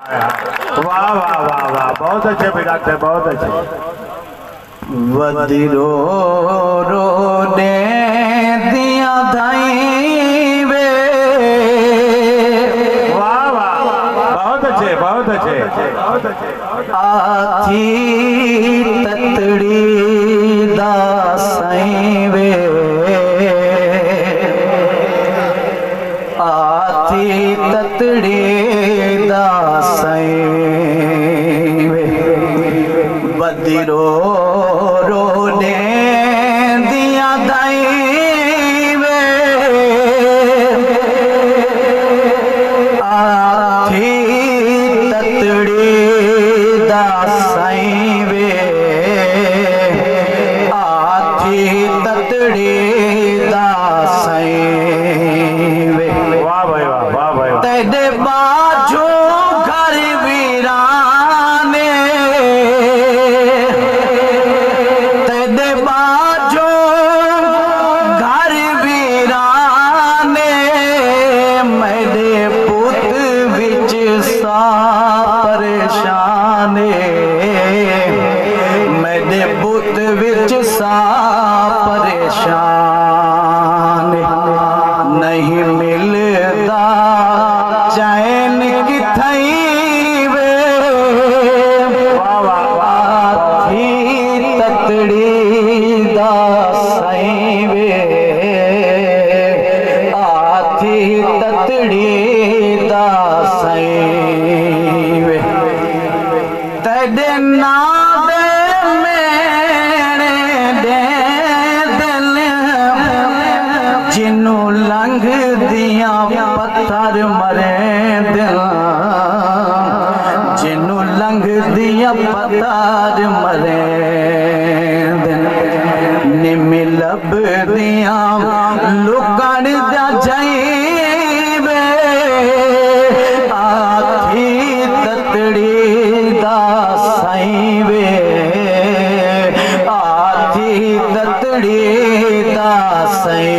वाह वाह वाह वाह, बहुत अच्छे विराट थे, बहुत अच्छे। वदिरो रो ने दिया धाई वे। वाह वाह, बहुत अच्छे, बहुत अच्छे, बहुत अच्छे। आथी ततड़ी दासाई वे, आथी ततड़ी दासाई वे। बदिरो रो ने दिया दाई वे, आथी ततड़ी दासाई वे, आथी ततड़ी दासाई वे। वाह भाई वाह, वाह भाई वाह। तेरे बाजू घर वीराने, तेरे बाजू घर वीराने, मेरे पुत विच सा परेशाने, मेरे पुत विच सा परेशान। नहीं मिलदा चैन किथई वे, आथी ततड़ी दासाई वे, आथी ततड़ी दासाई वे। तेरे नाम मेरे दे दिल, जिन्नू लंघ दिया पत्थर मरे दिल, जिन्नू लंघ दिया पत्थर मरे दिल। निम लब दिया लुकण दा जाइबे, आथी ततड़ी दासाई वे, आथी ततड़ी दासाई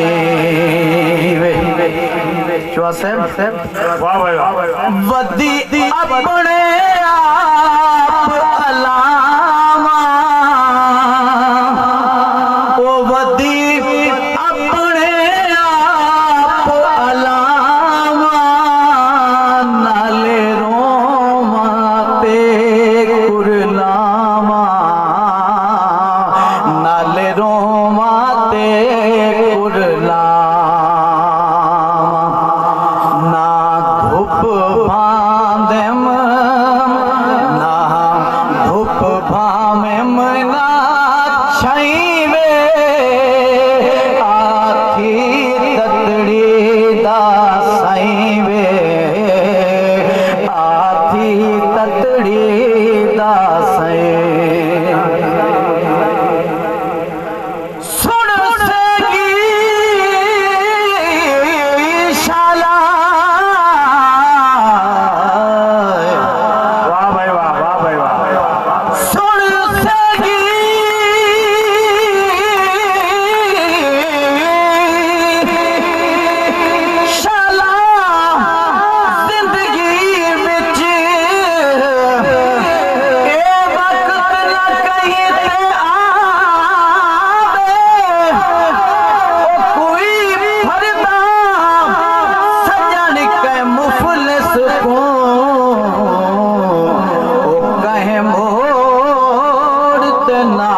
वे। वाह भाई वाह। वदी अपने आप अलामा, ओ वदी अपने आप अलामा, नाले रोमा ते कुरलामा, नाले रोमा ते कुरलामा। ना धूप भांदेम, ना धूप भामेम, ना छाई वे, आथी ततड़ी दासाई वे, आथी ततड़ी दासाई। सुन सगी शाला, वाह भाई वाह, वाह भाई वाह। सुन सगी शाला, जिंदगी विच ए वक्त न कहीं ते आवे, ओ कोई फरदा सजन के मुफलिस को, ओ कहे मोड़ ते ना